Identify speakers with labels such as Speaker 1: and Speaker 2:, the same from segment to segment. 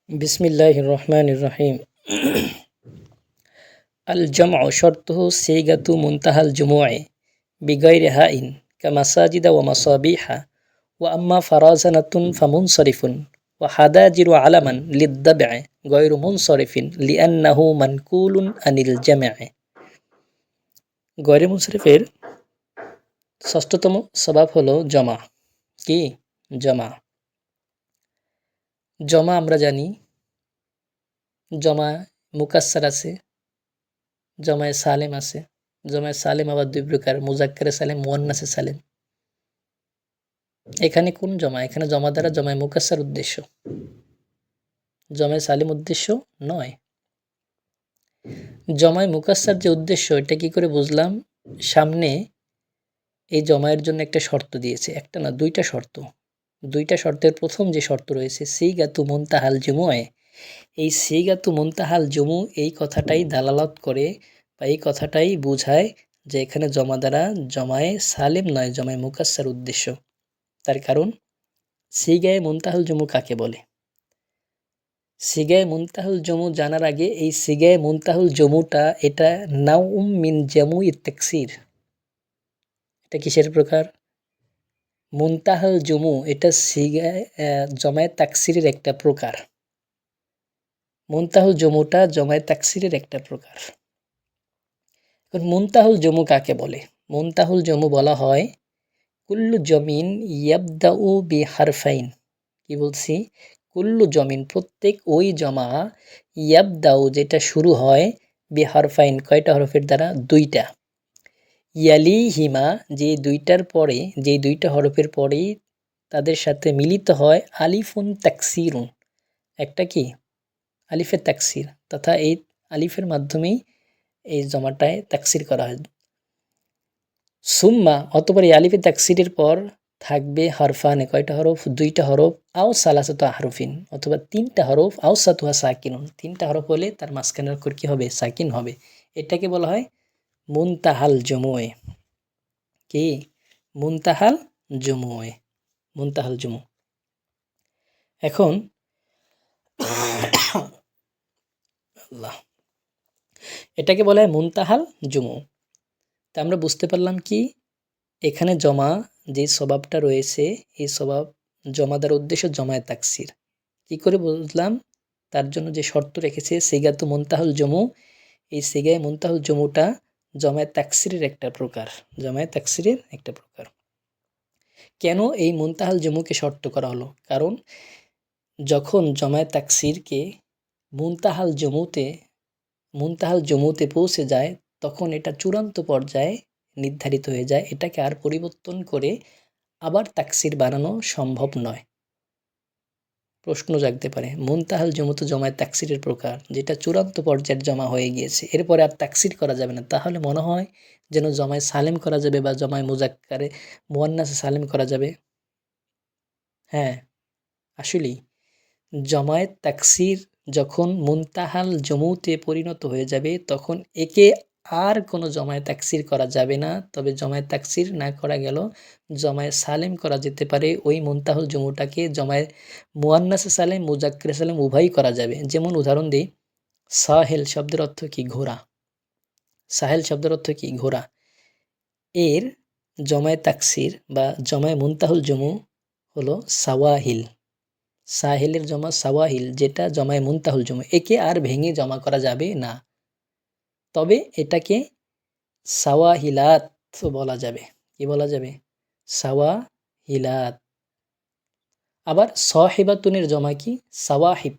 Speaker 1: बिस्मिल्लाहिर रहमानिर रहीम। अल जमअ शर्तुहु सीगतु मुंतहल जुमुअ बिगैरि हाइन कमसाजिद व मसाबिहा व अम्मा फराजनतुन फमुनसरिफुन व हदाजिरु अलमन लिद्दबअ गैरु मुनसरिफिन लिअन्नहु मनकुलुन अनिल जमअ। गैर मुनसरिफेर षष्ठतम স্বভাব হলো জমা। কি? জমা। জমা আমরা জানি জমা মুকাসসার আছে, জমায়ে সালেম আছে। জমায়ে সালেম আবার দুই প্রকার, মুজাক্কারে সালেম, মুয়ান্নাসে সালেম। এখানে কোন জমা? এখানে জমা দ্বারা জমায়ে মুকাসসার উদ্দেশ্য, জমায়ে সালেম উদ্দেশ্য নয়। জমায়ে মুকাসসার যে উদ্দেশ্য এটা কি করে বুঝলাম? সামনে এই জমায়ের জন্য একটা শর্ত দিয়েছে, একটা না দুইটা শর্ত। দুইটা শর্তের প্রথম যে শর্ত রয়েছে সিগাতু মুনতাহাল জুমুয়ে, এই সিগাতু মুনতাহাল জুমু এই কথাটাই দালালাত করে বা এই কথাটাই বোঝায় যে এখানে জমা দ্বারা জমায়ে সালেম নয়, জমায়ে মুকাসসার উদ্দেশ্য। তার কারণ সিগায়ে মুনতাহাল জুমু কাকে বলে? সিগায়ে মুনতাহাল জুমু জানার আগে এই সিগায়ে মুনতাহাল জুমুটা এটা নাউম মিন জামুই তাকসির। এটা কিসের প্রকার? মুনতাহাল জুমু এটা সিগায়ে জমায়ে তাকসিরের একটা প্রকার। মুনতাহুল জমুটা জমায়ে তাকসিরের একটা প্রকার। এখন মুনতাহুল জমু কাকে বলে? মুনতাহুল জমু বলা হয় কুল্লু জমিন ইয়াবদাউ বি হারফাইন। কি বলছি? কুল্লু জমিন প্রত্যেক ওই জমা ইয়াবদাউ যেটা শুরু হয় বি হারফাইন কয়টা হরফের দ্বারা? দুইটা। ইয়ালি হিমা যে দুইটার পরে, যে দুইটা হরফের পরেই তাদের সাথে মিলিত হয় আলিফুন তাকসিরুন, একটা কি আলিফে তাকসির, তথা এই আলিফের মাধ্যমেই এই জমাটায় তাকসির করা হয়। সুম্মা অতঃপর এই আলিফে তাকসিরের পর থাকবে হরফানে কয়টা হরফ? দুইটা হরফ, আও সালাসাতু আহরুফিন অথবা তিনটা হরফ, আও সাতুহা সাকিনুন, তিনটা হরফ হলে তার মাঝখানের অক্ষর কি হবে? সাকিন হবে। এটাকে বলা হয় মুনতাহাল জুমুয়ে। কি? মুনতাহাল জুমুয়ে, মুনতাহাল জুমু। এখন আল্লাহ, এটাকে বলা হয় মুনতাহাল জুমু। তা আমরা বুঝতে পারলাম কি এখানে জমা যে স্বভাবটা রয়েছে এই স্বভাব জমা দ্বারা উদ্দেশ্য জমায়ে তাকসির। কি করে বুঝলাম? তার জন্য যে শর্ত রেখেছে সিগাতু মুনতাহুল জমু, এই সিগায়ে মুনতাহুল জমুটা জমায়ে তাকসিরের একটা প্রকার, জমায়ে তাকসিরের একটা প্রকার। কেন এই মুনতাহাল জমুকে শর্ত করা হলো? কারণ যখন জমায়ে তাকসিরকে মুনতাহাল জমুতে পৌঁছে যায় তখন এটা চূড়ান্ত পর্যায়ে নির্ধারিত হয়ে যায়, এটাকে আর পরিবর্তন করে আবার তাকসির বানানো সম্ভব নয়। প্রশ্ন জাগতে পারে মুনতাহাল জমু তো জমায়ে তাকসিরের প্রকার, যেটা চূড়ান্ত পর্যায়ের জমা হয়ে গিয়েছে, এরপরে আর তাকসির করা যাবে না, তাহলে মনে হয় যেন জমায়ে সালেম করা যাবে বা জমায়ে মুজাক্কারে মুয়ান্নাসে সালেম করা যাবে। হ্যাঁ, আসলেই জমায়ে তাকসির যখন মুনতাহাল জমুতে পরিণত হয়ে যাবে তখন একে আর কোনো জমায়ে তাকসির করা যাবে না। তবে জমায়ে তাকসির না করা গেল জমায়ে সালেম করা যেতে পারে। ওই মুনতাহুল জমুটাকে জমায়ে মুয়ান্নাসে সালেম, মুজাক্কিরে সালেম উভয়ই করা যাবে। যেমন উদাহরণ দিই, সাহেল শব্দের অর্থ কি? ঘোড়া। সাহেল শব্দের অর্থ কি? ঘোড়া। এর জমায়ে তাকসির বা জমায়ে মুনতাহুল জমু হলো সাওয়াহিল। সাহেলের জমা সাওয়াহিল, যেটা জমায়ে মুনতাহুল জমু। একে আর ভেঙে জমা করা যাবে না, তবে এটাকে সাওয়াহিলাত বলা যাবে। কি বলা যাবে? সাওয়াহিলাত। আবার সাহিবাতুনের জমা কি? সাওয়াহিব।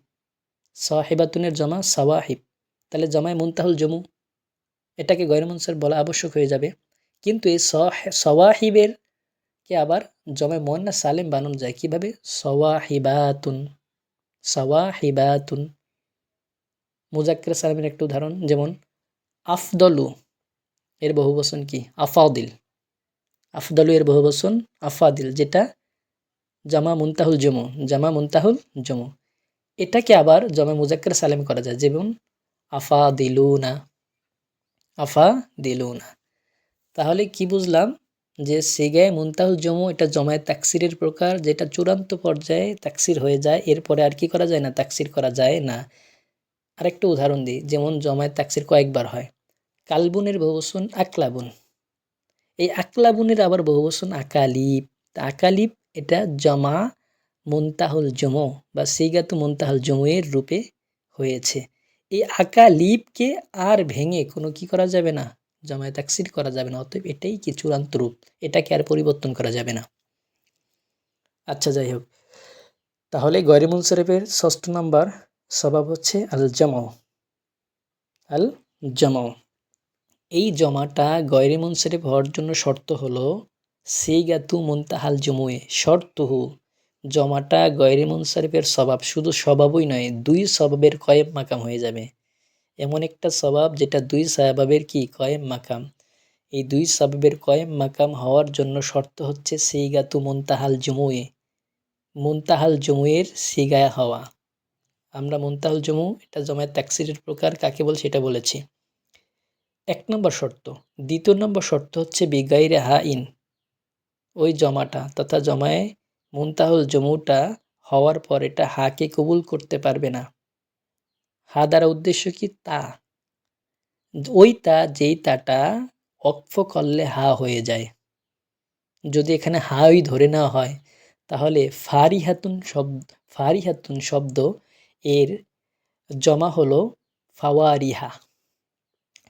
Speaker 1: সাহিবাতুনের জমা সাওয়াহিব। তাহলে জমায়ে মুনতাহুল জমু, এটাকে গয়র মুনসারিফ বলা আবশ্যক হয়ে যাবে। কিন্তু এই সাওয়াহিবের কে আবার জমায়ে মুয়ান্নাস সালেম বানানো যায় কিভাবে? সাওয়াহিবাতুন, সাওয়াহিবাতুন। মুজাক্কির সালেমের একটা উদাহরণ, যেমন আফদলু এর বহুবচন কি? আফাদিল। আফদলু এর বহুবচন আফাদিল, যেটা জামা মুনতাহুল জমু, জামা মুনতাহুল জমু। এটাকে আবার জমা মুজাক্কির সালেম করা যায়, যেমন আফাদিলুনা, আফাদিলুনা। তাহলে কি বুঝলাম? যে সিগায়ে মুনতাহুল জমু এটা জমায়ে তাকসিরের প্রকার, যেটা চূড়ান্ত পর্যায়ে তাকসির হয়ে যায়, এরপরে আর কি করা যায় না, তাকসির করা যায় না। আরেকটা উদাহরণ দিই, যেমন জমায়ে তাকসির কয়েকবার হয়। কালবুনের বহুবচন আকলাবুন, এই আকলাবুনের আবার বহুবচন আকালিব। আকালিব এটা জমা মুনতাহুল জমু বা সিগাতু মুনতাহুল জমু এর রূপে হয়েছে। এই আকালিবকে আর ভেঙে কোনো কি করা যাবে না, জমায়ে তাকসির করা যাবে না। অতএব এটাই কি চূড়ান্ত রূপ, এটাকে আর পরিবর্তন করা যাবে না। আচ্ছা, যাই হোক, তাহলে গয়রে মুনসারিফের ৬ষ্ঠ নাম্বার স্বভাব হচ্ছে আল জামাও। আল জামাও, এই জমাটা গয়রে মুনসারিফ হওয়ার জন্য শর্ত হলো সিগাতু মুনতাহাল জমুয়ে শর্তুহু, জমাটা গয়রে মুনসারিফের স্বভাব, শুধু স্বভাবই নয়, দুই স্বভাবের কয়েম মাকাম হয়ে যাবে। এমন একটা স্বভাব যেটা দুই স্বভাবের কি কয়েম মাকাম। এই দুই স্বভাবের কয়েম মাকাম হওয়ার জন্য শর্ত হচ্ছে সিগাতু মুনতাহাল জমুয়ে, মুনতাহাল জমুয়ের সিগায়া হওয়া। আমরা মুনতাহাল জমু এটা জমায়েত তাকসিরের প্রকার কাকে বলছি এটা বলেছি। ১ নম্বর শর্ত। ২য় নম্বর শর্ত হচ্ছে বিগাইরে হা ইন, ওই জমাটা তথা জমায়ে মুনতাহুল জমুটা হওয়ার পর এটা হাকে কবুল করতে পারবে না। হা দ্বারা উদ্দেশ্য কি, তা, ওই তা যেই তাটা অক্ফ করলে হা হয়ে যায়। যদি এখানে হাই ধরে নেওয়া হয় তাহলে ফারিহাতুন শব্দ এর জমা হলো ফাওয়ারিহা,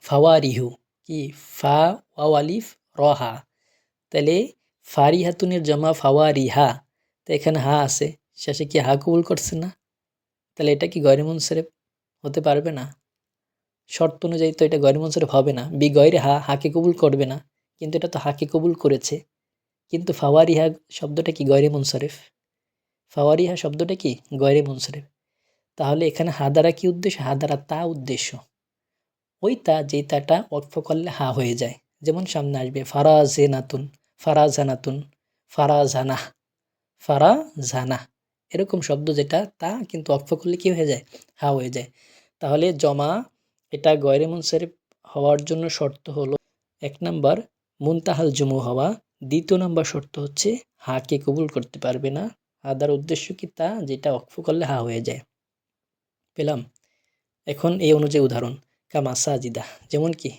Speaker 1: ফাওয়ারিহু, কি ফা ওয়ালিফ রহা, তাহলে ফারিহাতুনের জমা ফাওয়ারিহা, তো এখানে হা আছে, শেষে কি হা কবুল করছে না, তাহলে এটা কি গয়রে মুনসারিফ হতে পারবে না। শর্ত অনুযায়ী তো এটা গয়রে মুনসারিফ হবে না। বি গয়রে হা, হাকে কবুল করবে না, কিন্তু এটা তো হাকে কবুল করেছে। কিন্তু ফাওয়ারিহা শব্দটা কি গয়রে মুনসারিফ, ফাওয়ারিহা শব্দটা কি গয়রে মুনসারিফ। তাহলে এখানে হা দ্বারা কি উদ্দেশ্য, হা দ্বারা তা উদ্দেশ্য, ওই তা যেই তাটা ওয়াকফ করলে হা হয়ে যায়। যেমন সামনে আসবে ফারাজেনাতুন, ফারাজানাতুন, ফারাজানা, ফারাজানা, এরকম শব্দ যেটা তা কিন্তু ওয়াকফ করলে কি হয়ে যায়, হা হয়ে যায়। তাহলে জমা এটা গয়রে মুনসারিফ হওয়ার জন্য শর্ত হলো ১ নাম্বার মুনতাহাল জুমু হওয়া, ২য় নাম্বার শর্ত হচ্ছে হাকে কবুল করতে পারবে না। হাদার উদ্দেশ্য কি, তা যেটা ওয়াকফ করলে হা হয়ে যায়। পেলাম। এখন এই অনুযায়ী উদাহরণ, কা মাসাজিদা, যেমন কি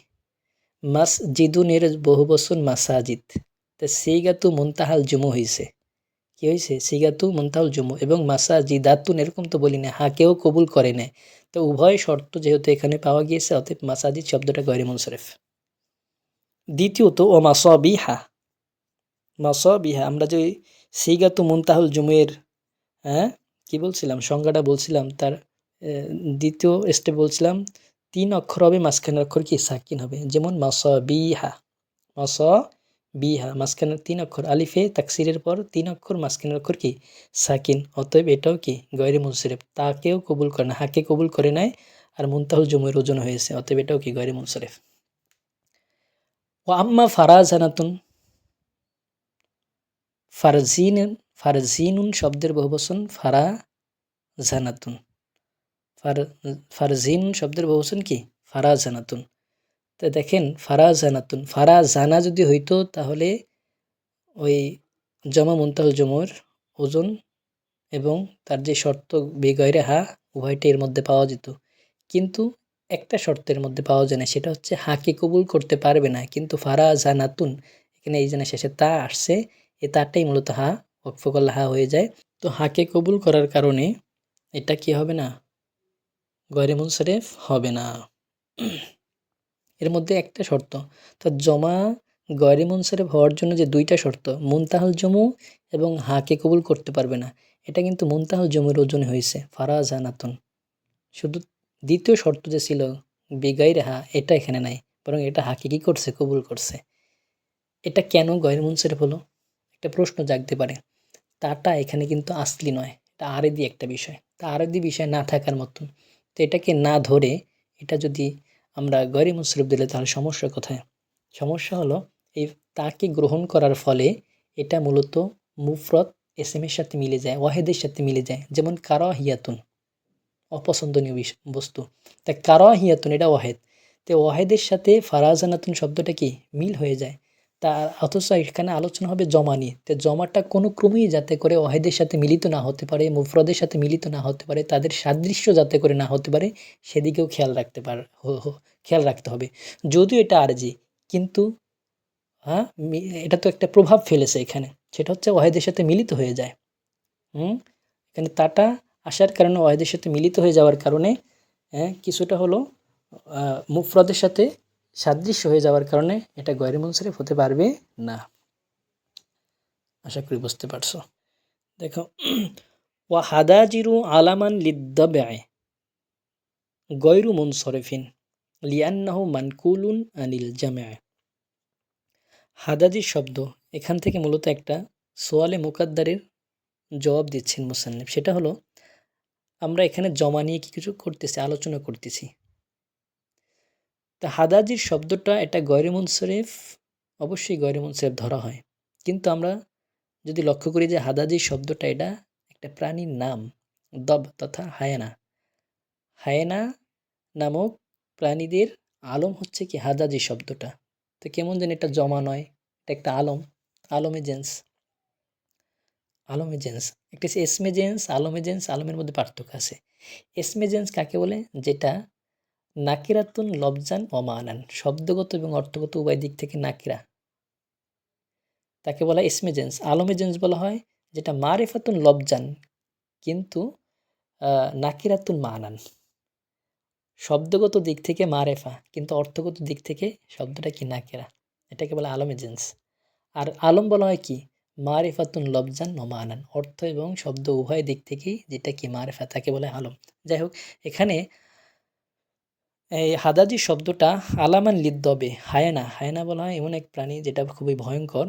Speaker 1: মাসজিদুনের বহুবচন মাসাজিদ, তো সিগাতু মুনতাহাল জুমু হয়েছে, কি হয়েছে, সিগাতু মুনতাহাল জুমু, এবং মাসাজিদাতুন এরকম তো বলি না, হাকেও কবুল করে নেয়। তো উভয় শর্ত যেহেতু এখানে পাওয়া গিয়েছে, অতএব মাসাজিদ শব্দটা গয়রে মুনসারিফ। দ্বিতীয়ত ও মাসাবিহা, মাসাবিহা আমরা যে সিগাতু মুনতাহাল জুমের কি বলছিলাম, সংজ্ঞাটা বলছিলাম, তার দ্বিতীয় স্টেপ বলছিলাম ৩ অক্ষর হবে, মাঝখানের অক্ষর কি সাকিন হবে। যেমন মাসাবিহা, মাসাবিহা মাঝখানের ৩ অক্ষর, আলিফে তাকসিরের পর ৩ অক্ষর, মাঝখানের অক্ষর কি সাকিন, অতএব এটাও কি গয়রে মুনসারিফ, তাকেও কবুল করে না, হাকে কবুল করে নেয়, আর মুনতাহুল জুমের ওজন হয়েছে, অতএব এটাও কি গয়রে মুনসারিফ। ও আম্মা ফারাজানাতুন, ফারজিনুন শব্দের বহুবচন ফারাজানাতুন, ফারজিনুন শব্দের বহুবচন কি ফারাজানাতুন। তো দেখেন ফারাজানাতুন, ফারাজানা যদি হইতো তাহলে ওই জমা মুনতাহুল জমুর ওজন এবং তার যে শর্ত বেগয়রে হা উভয়টি এর মধ্যে পাওয়া যেত, কিন্তু একটা শর্তের মধ্যে পাওয়া যায় না, সেটা হচ্ছে হাকে কবুল করতে পারবে না। কিন্তু ফারাজানাতুন, এখানে এই জন্য শেষে তা আসছে, এ তারটাই মূলত হা ওয়াকফ করলে হা হয়ে যায়। তো হাকে কবুল করার কারণে এটা কি হবে না, গয়রে মুনসারিফ হবে না। এর মধ্যে একটা শর্ত, তো জমা গয়রে মুনসারিফ হওয়ার জন্য যে 2টা শর্ত, মুনতাহাল জমু এবং হাকে কবুল করতে পারবে না, এটা কিন্তু মুনতাহাল জমুর ওজনে হয়েছে ফারাজানাতুন। শুধু দ্বিতীয় শর্ত যে ছিল বেগাইরে হা, এটা এখানে নাই, বরং এটা হাকে কি করছে, কবুল করছে। এটা কেন গয়রে মুনসারিফ হলো, একটা প্রশ্ন জাগতে পারে। তাটা এখানে কিন্তু আসলি নয়, এটা আরেদি একটা বিষয়, তা আরেদি বিষয় না থাকার মতন। তো এটাকে না ধরে এটা যদি আমরা গয়রে মুনসারিফ দিলে তাহলে সমস্যা কোথায়? সমস্যা হলো এই তাকে গ্রহণ করার ফলে এটা মূলত মুফরদ এসএমের সাথে মিলে যায়, ওয়াহেদের সাথে মিলে যায়। যেমন কারাহিয়াতুন, অপছন্দনীয় বস্তু, তা কারাহিয়াতুন এটা ওয়াহেদ, তো ওয়াহেদের সাথে ফারাজানাতুন শব্দটা কি মিল হয়ে যায়। তার অথচ এখানে আলোচনা হবে জমা নিয়ে। তো জমাটা কোনো ক্রমেই যাতে করে ওয়াহিদের সাথে মিলিত না হতে পারে, মুফরদের সাথে মিলিত না হতে পারে, তাদের সাদৃশ্য যাতে করে না হতে পারে, সেদিকেও খেয়াল রাখতে হবে। যদিও এটা আরজি, কিন্তু এটা তো একটা প্রভাব ফেলেছে এখানে, সেটা হচ্ছে ওয়াহিদের সাথে মিলিত হয়ে যায়। এখানে তাটা আসার কারণে, ওয়াহিদের সাথে মিলিত হয়ে যাওয়ার কারণে কিছুটা হলো মুফরদের সাথে সাদৃশ্য হয়ে যাওয়ার কারণে এটা গয়রে মুনসারিফ হতে পারবে না। আশা করি বুঝতে পারছো। দেখো, ওয়া হাদাজিরু আলামান লিদ্দাবে গয়রু মুনসরিফিন লিআন্নাহু মানকুলুন আনিল জামে। হাদাজির শব্দ, এখান থেকে মূলত একটা সোয়ালে মুকাদ্দারের জবাব দিচ্ছেন মুসান্নিফ। সেটা হলো, আমরা এখানে জমা নিয়ে কিছু করতেছি, আলোচনা করতেছি। তা হাদাজির শব্দটা এটা গয়রে মুনসরিফ, অবশ্যই গয়রে মুনসরিফ ধরা হয়। কিন্তু আমরা যদি লক্ষ্য করি যে হাদাজির শব্দটা এটা একটা প্রাণীর নাম, দব তথা হায়না। হায়না নামক প্রাণীদের আলম হচ্ছে কি হাদাজি শব্দটা। তো কেমন যেন এটা জমা নয়, এটা একটা আলম, আলমে জেন্স। আলমে জেন্স একটা এসমে জেন্স, আলমে জেন্স, আলমের মধ্যে পার্থক্য আছে। এসমে জেন্স কাকে বলে? যেটা নাকিরাতুন লবজান ও মানান, শব্দগত এবং অর্থগত উভয় দিক থেকে নাকিরা, তাকে বলা হয় ইসমে জেন্স। আলমে জেন্স বলা হয় যেটা মারেফাতুন লবজান কিন্তু নাকিরাতুন মানান, শব্দগত দিক থেকে মারেফা কিন্তু অর্থগত দিক থেকে শব্দটা কি নাকিরা, এটাকে বলা আলমে জেন্স। আর আলম বলা হয় কি মারেফাতুন লবজান ও মানান, অর্থ এবং শব্দ উভয় দিক থেকেই যেটা কি মারেফা, তাকে বলা হয় আলম। যাই হোক, এখানে এই হাদাজি শব্দটা আলামান লিদ্দবে, হায়না, হায়না বলা হয় এমন এক প্রাণী যেটা খুবই ভয়ঙ্কর,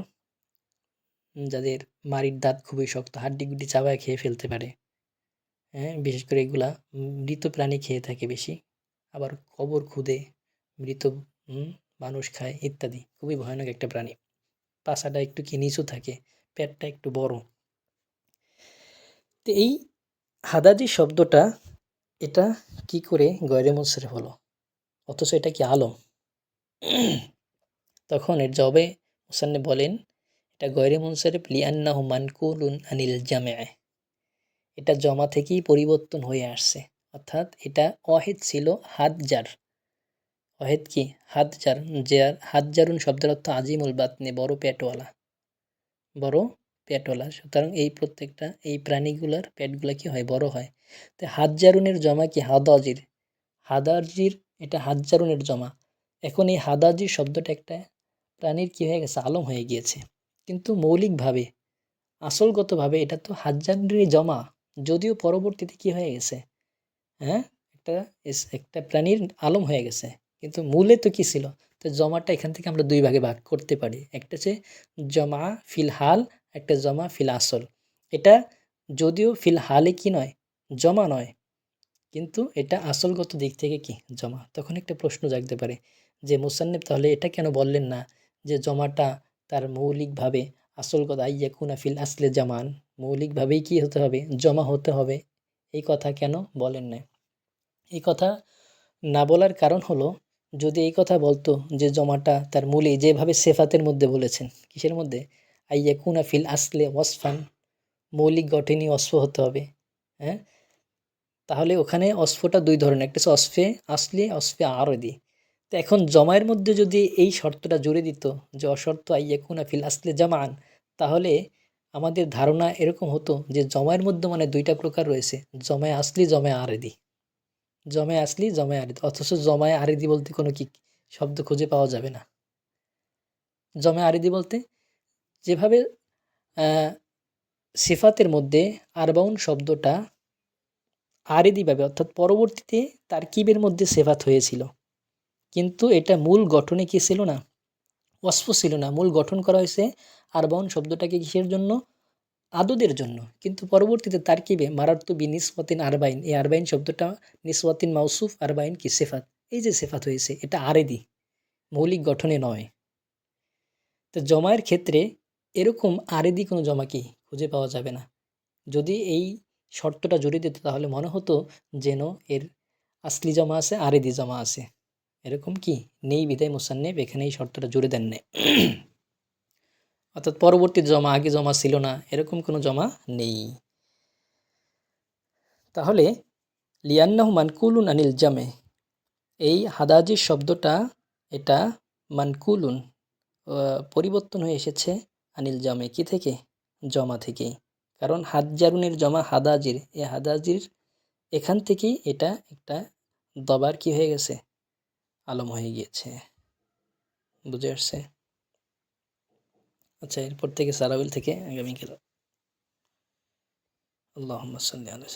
Speaker 1: যাদের মাড়ির দাঁত খুবই শক্ত, হাড্ডিগুড্ডি চাবায় খেয়ে ফেলতে পারে। বিশেষ করে এগুলা মৃত প্রাণী খেয়ে থাকে বেশি, আবার কবর খুদে মৃত মানুষ খায় ইত্যাদি। খুবই ভয়ানক একটা প্রাণী। পাছাটা একটু কি নিচু থাকে, পেটটা একটু বড়। তো এই হাদাজি শব্দটা এটা কি করে গয়রে মুনসারিফ হলো, অথচ এটা কি আলম? তখন এর জবাবে মুসান্নিফ বলেন, এটা গয়রে মুনসারিফ লিআন্নাহু মানকুলুন আনিল জামে, এটা জমা থেকেই পরিবর্তন হয়ে আসছে। অর্থাৎ এটা ওয়াহিদ ছিল হাদজার। ওয়াহিদ কি হাদজার, হাদজারুন শব্দের অর্থ আজিমুল বাতনে, বড় পেটওয়ালা, বড় পেটওয়ালা। সুতরাং এই প্রত্যেকটা এই প্রাণীগুলার পেটগুলা কি হয়, বড় হয়। তো হাদজারুনের জমা কি হাদাজির, হাদাজির এটা হাদজারুনের জমা। এখন এই হাদাজির শব্দটা একটা প্রাণীর কি হয়ে গেছে, আলম হয়ে গিয়েছে। কিন্তু মৌলিকভাবে আসলগতভাবে এটা তো হাদজারুনেরই জমা, যদিও পরবর্তীতে কি হয়ে গেছে, একটা একটা প্রাণীর আলম হয়ে গেছে, কিন্তু মূলে তো কি ছিল। তো জমাটা এখান থেকে আমরা দুই ভাগে ভাগ করতে পারি, একটা হচ্ছে জমা ফিল হাল, একটা জমা ফিল আসল। এটা যদিও ফিল হালে কি নয়, জমা নয়, কিন্তু এটা আসলগত দিক থেকে কি জমা। তখন একটা প্রশ্ন জাগতে পারে যে মুসান্নিফ তাহলে এটা কেন বললেন না যে জমাটা তার মৌলিকভাবে আসলগত আইয়াকুনা ফিল আসলে জামান, মৌলিকভাবেই কি হতে হবে, জমা হতে হবে, এই কথা কেন বলেন না? এই কথা না বলার কারণ হলো, যদি এই কথা বলতো যে জমাটা তার মূলে যেভাবে সেফাতের মধ্যে বলেছেন, কিসের মধ্যে, আইয়াকুনা ফিল আসলে ওয়াসফান, মৌলিক গঠনই অস্ফ হতে হবে, তাহলে ওখানে অস্ফটা দুই ধরনের, একটা হচ্ছে অস্ফে আসলি, অস্ফে আরদি। তো এখন জমায়ের মধ্যে যদি এই শর্তটা জুড়ে দিত যে অশর্ত আইয়াকুনা ফিল আসলে জামান, তাহলে আমাদের ধারণা এরকম হতো যে জমায়ের মধ্যে মানে দুইটা প্রকার রয়েছে, জমায় আসলি, জমায় আরদি, জমায় আসলি, জমায় আরদি। অথচ জমায় আরদি বলতে কোনো কি শব্দ খুঁজে পাওয়া যাবে না। জমায় আরদি বলতে যেভাবে সিফাতের মধ্যে আরবাউন শব্দটা আরেদিভাবে অর্থাৎ পরবর্তীতে তারকিবের মধ্যে সেফাত হয়েছিল, কিন্তু এটা মূল গঠনে কি ছিল না, ওয়াসফ ছিল না। মূল গঠন করা হয়েছে আরবাউন শব্দটাকে কিসের জন্য, আদদের জন্য, কিন্তু পরবর্তীতে তারকিবে মারাত্তু বি নিসওয়াতিন আরবাইন, এই আরবাইন শব্দটা নিসওয়াতিন মাউসুফ, আরবাইন কি সেফাত, এই যে সেফাত হয়েছে এটা আরেদি, মৌলিক গঠনে নয়। তো জমায়ের ক্ষেত্রে এরকম আরেদি কোনো জমা কি খুঁজে পাওয়া যাবে না। যদি এই শর্তটা জড়িয়ে দিত তাহলে মনে হতো যেন এর আসলি জমা আছে, আরেদি জমা আছে, এরকম কি নেই, বিদায় মুসান্নিফ এখানে এই শর্তটা জুড়ে দেন নাই। অর্থাৎ পরবর্তী জমা আগে জমা ছিল না, এরকম কোনো জমা নেই। তাহলে লিয়ান্নাহু মানকুলুন আনিল জামে, এই হাদাজির শব্দটা এটা মানকুলুন পরিবর্তন হয়ে এসেছে আনিল জামে কি থেকে, জমা থেকে। কারণ হাজ্জারুনের জমা হাদাজির, এই হাদাজির এখান থেকেই এটা একটা দবার কি হয়ে গেছে, আলম হয়ে গিয়েছে। বুঝে আসছে? আচ্ছা, এরপর থেকে সারাবিল থেকে আগামীকাল। আল্লাহুম্মা সাল্লি আলা